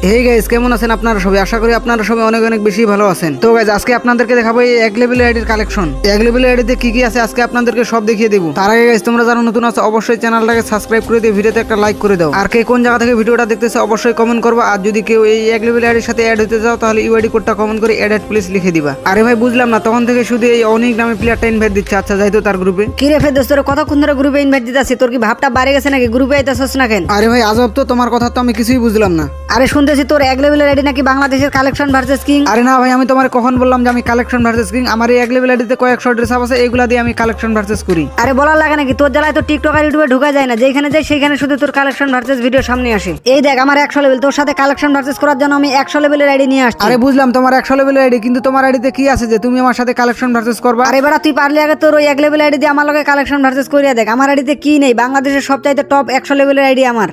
Hey guys, কেমন আছেন আপনারা সবাই? আশা করি আপনারা সবাই অনেক অনেক বেশি ভালো আছেন। তো গাইস, আজকে আপনাদেরকে দেখাবো এই এক লেভেলের আইডির কালেকশন। এক লেভেলের আইডিতে কি কি আছে আজকে আপনাদেরকে সব দেখিয়ে দেবো। তার আগে গাইস, তোমরা যারা নতুন আছো অবশ্যই চ্যানেলটাকে সাবস্ক্রাইব করে দিয়ে ভিডিওতে একটা লাইক করে দাও। আর কে কোন জায়গা থেকে ভিডিওটা দেখতেছে অবশ্যই কমেন্ট করবা। আর যদি কেউ এই এক লেভেলের আইডির সাথে অ্যাড হতে চাও তাহলে ইউআইডি কোডটা কমেন্ট করে অ্যাড প্লিজ লিখে দিবা। আরে ভাই বুঝলাম না, তখন থেকে শুধু এই অনেক নামে প্লেয়ারটা ইনভাইট দিচ্ছে। আচ্ছা যাই তো তার গ্রুপে। কি রে ফের দোস্তর কতক্ষণ ধরে গ্রুপে ইনভাইট দিতেছিস? তোর কি ভাবটা বাড়ে গেছে নাকি? গ্রুপে আইতাছস না কেন? আরে ভাই আজব তো, তোমার কথা তো আমি কিছুই বুঝলাম না। আরে শুনতেছি তোর এক লেভেলের আইডি নাকি বাংলাদেশের কালেকশন ভার্সেস কিং। আরে না ভাই, আমি তোমার কখন বললাম যে আমি কালেকশন ভার্সেস কিং? আমার এই এক লেভেল আইডিতে কয়েকশো ড্রেস আপ আছে, এইগুলা দিয়ে আমি কালেকশন ভার্সেস করি। আরে বলার লাগে নাকি? তোর জ্বালায় তো টিকটক আর ইউটিউবে ঢুকা যায় না, যেখানে যাই সেখানে শুধু তোর কালেকশন ভার্সেস ভিডিও সামনে আসে। এই দেখ আমার 100 লেভেল, তোর সাথে কালেকশন ভার্সেস করার জন্য আমি 100 লেভেলের আইডি নিয়ে আসছি। আরে বুঝলাম তোমার 100 লেভেলের আইডি, কিন্তু তোমার আইডিতে কি আছে যে তুমি আমার সাথে কালেকশন ভার্সেস করবা? আরে বেটা তুই পারলি আগে তোর ওই এক লেভেল আইডি দিয়ে আমার লগে কালেকশন ভার্সেস করিয়া দেখ। আমার আইডিতে কি নেই? বাংলাদেশের সবচাইতে টপ 100 লেভেলের আইডি আমার।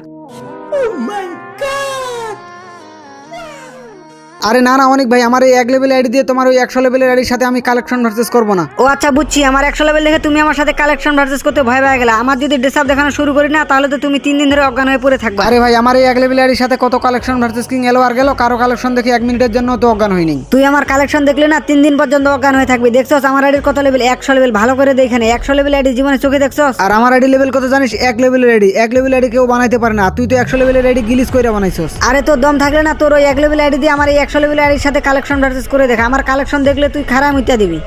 আরে না না অনেক ভাই, আমার এই এক লেভেল আইডি দিয়ে তোমার ওই 100 লেভেলের আইডির সাথে আমি কালেকশন ভার্সেস করব না। ও আচ্ছা বুঝছি, আমার 100 লেভেল দেখে তুমি আমার সাথে কালেকশন ভার্সেস করতে ভয় পেয়ে গেলা। আমার যদি ড্রেস আপ দেখানো শুরু করি না তাহলে তো তুমি 3 দিন ধরে অজ্ঞান হয়ে পড়ে থাকবে। আরে ভাই, আমার এই এক লেভেল আইডির সাথে কত কালেকশন ভার্সেস কিং এলো আর গেল, কারো কালেকশন দেখে 1 মিনিটের জন্য তো অজ্ঞান হয়নি। তুই আমার কালেকশন দেখলে না 3 দিন পর্যন্ত অজ্ঞান হয়ে থাকবি। দেখছস আমার আইডির কত লেভেল? 100 লেভেল। ভালো করে দেখে নে, 100 লেভেল আইডি জীবনে চোখে দেখছস? আর আমার আইডি লেভেল কত জানিস? 1 লেভেলের আইডি। 1 লেভেল আইডি কেউ বানাইতে পারে না। তুই তো 100 লেভেলের আইডি গিলিস কইরা বানাইছস। আরে তোর দম থাকলে না তোর ওই 1 লেভেল আইডি দিয়ে আমার এই 100 লেভেল আইডির সাথে কালেকশন ভার্সেস করে দেখ। আমার কালেকশন দেখলে তুই খারাপ মুইতা দিবি।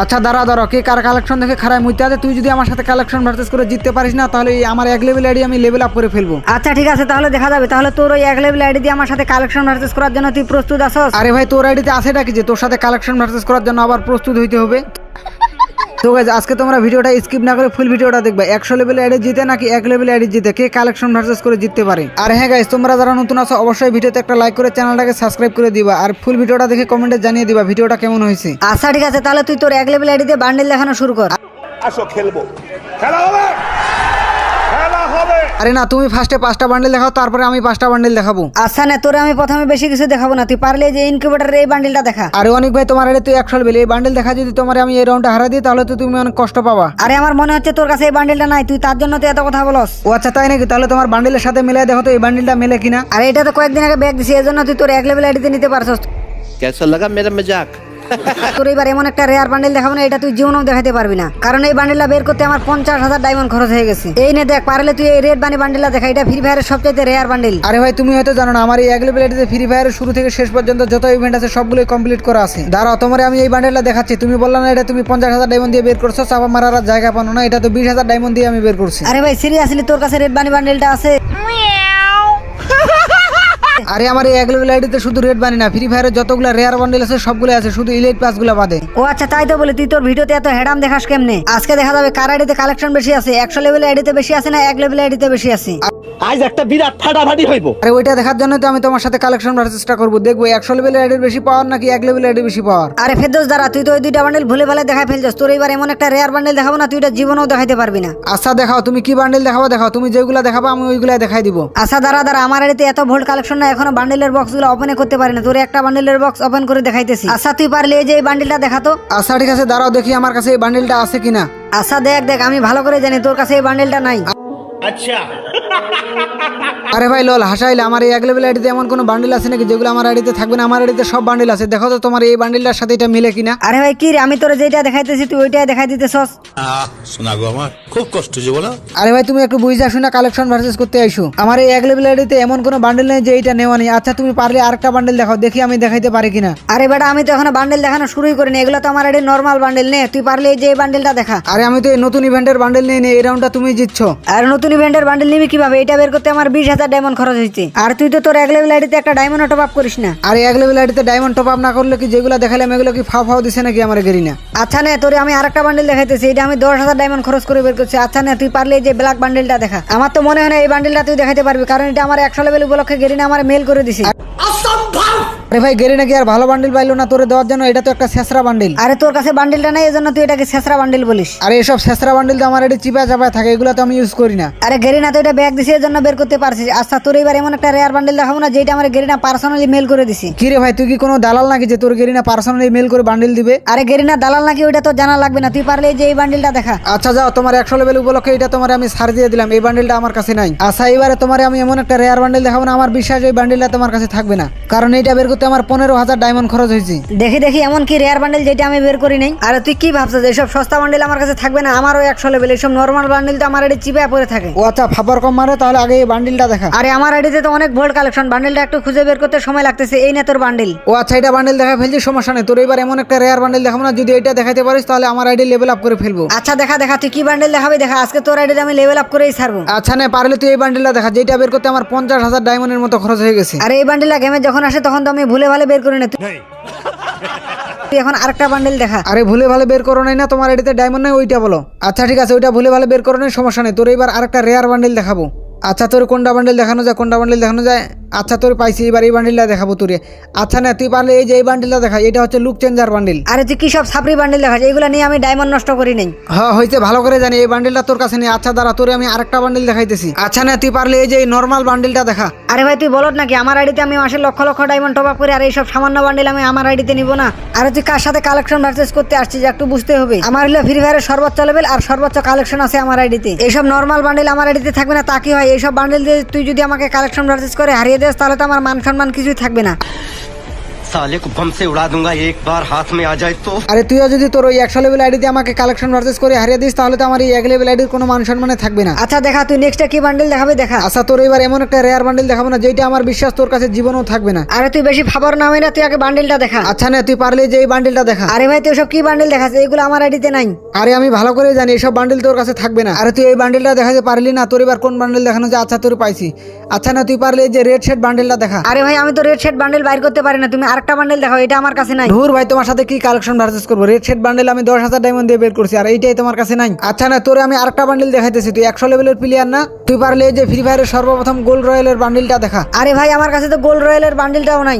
আচ্ছা দাঁড়া, কে কার কালেকশন দেখে খারাপ মুইতে আছে? তুই যদি আমার সাথে কালেকশন ভার্সেস করে জিততে পারিস না তাহলে এই আমার 1 লেভেল আইডি আমি লেভেল আপ করে ফেলবো। আচ্ছা ঠিক আছে, তাহলে দেখা যাবে। তাহলে তোর ওই 1 লেভেল আইডি দিয়ে আমার সাথে কালেকশন ভার্সেস করার জন্য তুই প্রস্তুত আছস? আরে ভাই, তোর আইডিতে আছেটা কি যে তোর সাথে কালেকশন ভার্সেস করার জন্য আবার প্রস্তুত হইতে হবে? তো গাইস, আজকে তোমরা ভিডিওটা স্কিপ না করে ফুল ভিডিওটা দেখবে। 100 লেভেল আইডি জিতে নাকি 1 লেভেল আইডি জিতে কে কালেকশন ভার্সেস করে জিততে পারে। আর হ্যাঁ গাইস, তোমরা যারা নতুন আছো অবশ্যই ভিডিওতে একটা লাইক করে চ্যানেলটাকে সাবস্ক্রাইব করে দিবা। আর ফুল ভিডিওটা দেখে কমেন্টে জানিয়ে দিবা ভিডিওটা কেমন হয়েছে। আচ্ছা ঠিক আছে, তাহলে তুই তোর 1 লেভেল আইডি দিয়ে বান্ডেল দেখানো শুরু কর। আসো খেলবো, খেলা হবে, খেলা হবে। আরে না, তুমি ফার্স্টে 5টা বান্ডেল দেখাও, তারপরে আমি 5টা বান্ডেল দেখাবো। আচ্ছা না, তোরে আমি প্রথমে বেশি কিছু দেখাবো না। তুই পারলে যে ইনকিউবেটরের এই বান্ডেলটা দেখা। আরে অনেক ভাই, তোমার আইডি তুই 100 লেভেল, এই বান্ডেল দেখা যদি তোমার আমি এই রাউন্ডে হারা দিই তাহলে তো তুমি অনেক কষ্ট পাবা। আরে আমার মনে হচ্ছে তোর কাছে এই বান্ডেলটা নাই, তুই তার জন্য তো এত কথা বলস। ও আচ্ছা তাই নাকি? তাহলে তোমার বান্ডেলের সাথে মিলাই দেখো তো এই বান্ডেলটা মেলে কিনা। আরে এটা তো কয়েকদিন আগে ব্যাগ দিছি, এজন্য তুই তোর 1 লেভেল আইডিতে নিতে পারছস। कैसा लगा मेरा मजाक? তোর এবার এমন একটা রেয়ার বান্ডেল দেখাবো না, এটা তুই জীবনেও দেখাতে পারবি না। কারণ এই বান্ডেলটা বের করতে আমার 50,000 ডায়মন্ড খরচ হয়ে গেছে। এই নে দেখ, পারলে তুই এই রেড বানি বান্ডেলটা দেখা। এটা ফ্রি ফায়ারের সবচেয়ে রেয়ার বান্ডেল। আরে ভাই, তুমি হয়তো জানো না আমার এই 1 লেভেল আইডিতে ফ্রি ফায়ারের শুরু থেকে শেষ পর্যন্ত যত ইভেন্ট আছে সবগুলোই কমপ্লিট করা আছে। দাঁড়াও, তোমার আমি এই বান্ডেলটা দেখাচ্ছি। তুমি বললা না এটা তুমি 50,000 ডায়মন্ড দিয়ে বের করছো, চাপা মারার আর জায়গা পানো না। এটা তো 20,000 ডায়মন্ড দিয়ে আমি বের করছি। আরে ভাই সিরিয়াসলি তোর কাছে রেড বানি বান্ডেলটা আছে? আরে আমার এই 1 লেভেল আইডিতে শুধু রেড বানি না, ফ্রি ফায়ারের যতগুলো রেয়ার বান্ডেল আছে সবগুলো আছে, শুধু ইলাইট পাসগুলো বাদে। ও আচ্ছা তাই তো বলি, তুই তোর ভিডিওতে এত হেডাম দেখাস কেমনে? আজকে দেখা যাবে কার আইডিতে কালেকশন বেশি আছে। 100 লেভেল আইডিতে বেশি আছে না 1 লেভেল আইডিতে বেশি আছে? আজ একটা বিরাট ফাটাফাটি হইব। আরে ওইটা দেখার জন্য তো আমি তোমার সাথে কালেকশন ভার্সেসটা করব। দেখবো 100 লেভেল আইডির বেশি পাওয়ার নাকি 1 লেভেল আইডির বেশি পাওয়ার। আরে ফেরদৌস দাঁড়া, তুই তো ওই 2টা বান্ডেল ভুলে ভালে দেখাই ফেলছিস। তোর এবার এমন একটা রেয়ার বান্ডেল দেখাবো না, তুই এটা জীবনেও দেখাইতে পারবি না। আচ্ছা দেখাও, তুমি কি বান্ডেল দেখাবো দেখাও। তুমি যেগুলো দেখাবো আমি ওইগুলাই দেখাই দিব। আচ্ছা দাঁড়া, আমার আইডিতে এত ভোল্ট কালেকশন না, এখনো বান্ডেলের বক্সগুলো ওপেন করতে পারি না। তোর একটা বান্ডেলের বক্স ওপেন করে দেখাইতেছি। আচ্ছা তুই পারলে এই যে এই বান্ডেলটা দেখাতো। আচ্ছা ঠিক আছে, দাঁড়াও দেখি আমার কাছে এই বান্ডেলটা আছে কিনা। আচ্ছা দেখ আমি ভালো করে জানি তোর কাছে এই বান্ডেলটা নাই। আচ্ছা আরে ভাই লল হাসাইলে, আমার এই 1 লেভেল আইডিতে এমন কোনো বান্ডেল আছে নাকি যেগুলো আমার আইডিতে থাকবে না? আমার আইডিতে সব বান্ডেল আছে, দেখো তো তোমার এই বান্ডেলটার সাথে এটা মিলে কিনা। আরে ভাই কি রে, আমি তোর যেটা দেখাইতেছি তুই ওইটাই দেখাই দিতেছস। শোনা গো, আমার খুব কষ্ট যে বলো। আরে ভাই, তুমি একটু বুঝে আসো না, কালেকশন ভার্সেস করতে আইসো। আমার এই 1 লেভেল আইডিতে এমন কোনো বান্ডেল নেই যে এইটা নেওয়া নেই। আচ্ছা তুমি পারলে আরেকটা বান্ডেল দেখাও, দেখি আমি দেখাইতে পারি কিনা। আরে বেটা আমি তো এখনো বান্ডেল দেখানো শুরুই করিনি, এগুলো তো আমার আইডির নরমাল বান্ডেল। নে তুই পারলে এই যে এই বান্ডেলটা দেখা। আরে আমি তো এই নতুন ইভেন্টের বান্ডেল নেই, এই রাউন্ডটা তুমি জিতছো। আর নতুন ইভেন্টের বান্ডেল নিবি কিভাবে? এটা বের করতে আমার 20,000 ডায়মন্ড খরচ হয়েছে। আর তুই তো তোর 1 লেভেল আইডিতে একটা ডায়মন্ড টপ আপ করিস না। আরে 1 লেভেল আইডিতে ডায়মন্ড টপ আপ না করলে কি যেগুলো দেখালাম এগুলো কি ফাও দিছে নাকি আমার গেরিনা? আচ্ছা নে তোরে আমি আরেকটা বান্ডেল দেখাইতেছি, এটা আমি 10,000 ডায়মন্ড খরচ করে বের করছি। আচ্ছা নে তুই পারলে এই যে ব্ল্যাক বান্ডেলটা দেখা। আমার তো মনে হয় না এই বান্ডেলটা তুই দেখাইতে পারবি, কারণ এটা আমার 100 লেভেল উপলক্ষে গেরিনা আমার মেল করে দিছি। আরে ভাই গেরি নাকি আর ভালো বান্ডিল পাইলো না তোরে দেওয়ার জন্য, এটা তো একটা ছেসরা বান্ডিল। আরে তোর কাছে বান্ডিলটা নাই এজন্য তুই এটাকে ছেসরা বান্ডিল বলিস। আরে এসব ছেসরা বান্ডিল তো আমার এটা চিপা চাপায় থাকে, এগুলো তো আমি ইউজ করি না। আরে গেরিনা তো এটা ব্যাগ দিছে এজন্য বের করতে পারছিস। আচ্ছা তোর এবার এমন একটা রেয়ার বান্ডিল দেখাবো না যেটা আমার গেরিনা পার্সোনালি মেল করে দিছি। কি রে ভাই তুই কি কোনো দালাল নাকি যে তোর গেরিনা পার্সোনালি মেল করে বান্ডিল দিবে? আরে গেরিনা দালাল নাকি ওইটা তো জানা লাগবে না, তুই পারলে এই যে এই বান্ডিলটা দেখা। আচ্ছা যাও, তোমার 100 লেভেল উপলক্ষে এটা তোমার আমি ছাড় দিয়ে দিলাম, এই বান্ডিলটা আমার কাছে নাই। আচ্ছা এবারে তোমার আমি এমন একটা রেয়ার বান্ডিল দেখাবো না, আমার বিশ্বাস এই বান্ডিলটা তোমার কাছে থাকবে না, কারণ এইটা বের করতে আমার 15,000 ডায়মন্ড খরচ হয়েছে। দেখি দেখি এমন কি রেয়ার বান্ডিল যেটা আমি বের করি নাই। আরে তুই কি ভাবছিস এইসব সস্তা বান্ডিল আমার কাছে থাকবে না? আমারও 100 লেভেল, এইসব নরমাল বান্ডিল তো আমার এটি চিপে পড়ে থাকে। ও আচ্ছা ফাপার কম মারে, তাহলে আগে এই বান্ডিলটা দেখা। আরে আমার আইডিতে তো অনেক ভোল্ট কালেকশন, বান্ডিলটা একটু খুঁজে বের করতে সময় লাগতেছে। এই না তোর বান্ডিল। ও আচ্ছা এটা বান্ডিল দেখা ফেলছি, সমস্যা নেই। তোর এবার এমন একটা রেয়ার বান্ডিল দেখাবো না, যদি এটা দেখাতে পারিস তাহলে আমার আইডি লেভেল আপ করে ফেলবো। আচ্ছা দেখা দেখা তুই কি বান্ডিল দেখাবি দেখা, আজকে তোর আইডিতে আমি লেভেল আপ করেই ছাড়বো। আচ্ছা না পারলে তুই এই বান্ডিলটা দেখা, যেটা বের করতে আমার 50,000 ডায়মন্ডের মতো খরচ হয়ে গেছে। আরে এই বান্ডিলটা গেমে যখন আসে তখন তো আমি ভুলে ভালে বের করি না। তুই এখন আরেকটা বান্ডিল দেখা। আরে ভুলে ভালে বের করো নাই না, তোমার আইডিতে ডায়মন্ড নাই ওইটা বলো। আচ্ছা ঠিক আছে, ওইটা ভুলে ভালে বের করো নাই, সমস্যা নেই। তোর এবার আরেকটা রেয়ার বান্ডিল দেখাবো। আচ্ছা তোর কোনটা বান্ডিল দেখানো যায়, কোনটা বান্ডিল দেখানো যায়? আচ্ছা তোর পাইছি, এবার এই বান্ডিলটা দেখাবো তোরে। আচ্ছা না তুই পারলে এই যে এই বান্ডিলটা দেখা, এটা হচ্ছে লুক চেঞ্জার বান্ডিল। আরে তুই কি সব সাপড়ি বান্ডিল দেখাস? এইগুলো নিয়ে আমি ডায়মন্ড নষ্ট করি নাই। হ্যাঁ হয়েছে, ভালো করে জানি এই বান্ডিলটা তোর কাছে নেই। আচ্ছা দাঁড়া, তোরে আমি আরেকটা বান্ডিল দেখাইতেছি। আচ্ছা না তুই পারলে এই যে এই নর্মাল বান্ডিলটা দেখা। আরে ভাই তুই বলত নাকি আমার আইডিতে আমি মাসে lakh lakh diamond top up করি, আর এইসব সামান্য বান্ডিল আমি আমার আইডিতে নিব না? আরে তুই কার সাথে কালেকশন ভার্সেস করতে আসছিস একটু বুঝতে হবে। আমার হলো ফ্রি ফায়ারের সর্বোচ্চ লেভেল আর সর্বোচ্চ কালেকশন আছে আমার আইডিতে। এইসব নর্মাল বান্ডিল আমার আইডিতে থাকবে না, তা কি হয়? এইসব বান্ডিল দিয়ে তুই যদি আমাকে কালেকশন ভার্সেস করে হারিয়ে দেস তাহলে তো আমার মান সম্মান কিছুই থাকবে না। साले को बम से उड़ा दूंगा एक बार हाथ में आ जाए तो। আরে তুইও যদি তোর ওই 100 লেভেল আইডি দিয়ে আমাকে কালেকশন ভার্সেস করে হারিয়ে দিস তাহলে তো আমার এই 1 লেভেল আইডির কোনো মান সম্মানে থাকবে না। আচ্ছা দেখা তুই নেক্সটে কি বান্ডিল দেখাবে দেখা। আচ্ছা তোর এবার এমন একটা রেয়ার বান্ডিল দেখাবো না যেটা আমার বিশ্বাস তোর কাছে জীবনেও থাকবে না। আরে তুই বেশি ফাবার না হয় না, তুই আগে বান্ডিলটা দেখা। আচ্ছা না তুই পারলে যে এই বান্ডিলটা দেখা। আরে ভাই তুই সব কি বান্ডিল দেখাচ্ছে? এগুলো আমার আইডিতে নাই। আরে আমি ভালো করে জানি এইসব বান্ডিল তোর কাছে থাকবে না। আরে তুই এই বান্ডিলটা দেখাতে পারলি না, তোর এবার কোন বান্ডিল দেখানো যায়? আচ্ছা তোর পাইছি। আচ্ছা না তুই পারলে এই যে রেড শেড বান্ডিলটা দেখা। আরে ভাই আমি তো রেড শেড বান্ডিল বাইর করতে পারি না, তুমি আরেকটা বান্ডিল দেখাও, এটা আমার কাছে নাই। ধুর ভাই তোমার সাথে কি কালেকশন ভার্সেস করবো? রেড শেড বান্ডিল আমি 10,000 ডায়মন্ড দিয়ে বের করছি, আর এইটাই তোমার কাছে নাই। আচ্ছা না তোরে আমি আরেকটা বান্ডিল দেখাইতেছি, তুই 100 লেভেলের প্লেয়ার না? তুই পারলে এই যে ফ্রি ফায়ারের সর্বপ্রথম গোল্ড রয়্যালের বান্ডিলটা দেখা। আরে ভাই আমার কাছে তো গোল্ড রয়্যালের বান্ডিলটাও নাই।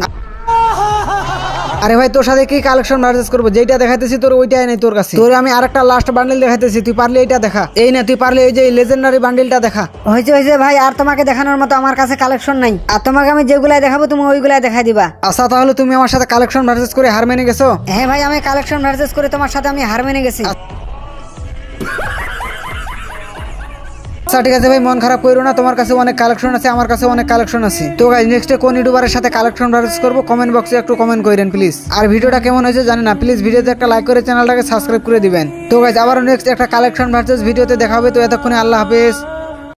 আরে ভাই তোর সাথে কি কালেকশন ভার্সেস করবো? যেটা দেখাইতেছি তোর ওইটাই নাই তোর কাছে। তোরে আমি আরেকটা লাস্ট বান্ডিল দেখাইতেছি, তুই পারলে এইটা দেখা। এই না তুই পারলে এই যে লেজেন্ডারি বান্ডিলটা দেখা। হয়েছে হয়েছে ভাই, আর তোমাকে দেখানোর মতো আমার কাছে কালেকশন নাই। আর তোমাকে আমি যেগুলাই দেখাবো তুমি ওইগুলাই দেখাই দিবা। আচ্ছা তাহলে তুমি আমার সাথে কালেকশন ভার্সেস করে হার মেনে গেছো? হ্যাঁ ভাই আমি কালেকশন ভার্সেস করে তোমার সাথে আমি হার মেনে গেছি। আচ্ছা ঠিক আছে ভাই, মন খারাপ করো না, তোমার কাছে অনেক কালেকশন আছে, আমার কাছে অনেক কালেকশন আছে। তো গাইস নেক্সটে কোন ইউটিউবারের সাথে কালেকশন ভার্সেস করব কমেন্ট বক্সে একটু কমেন্ট করেন প্লিজ। আর ভিডিওটা কেমন হয়েছে জানি না, প্লিজ ভিডিওতে একটা লাইক করে চ্যানেলটাকে সাবস্ক্রাইব করে দিবেন। তো গাইস আবারও নেক্সট একটা কালেকশন ভার্সেস ভিডিওতে দেখা হবে। তো এতক্ষণে আল্লাহ হাফেজ।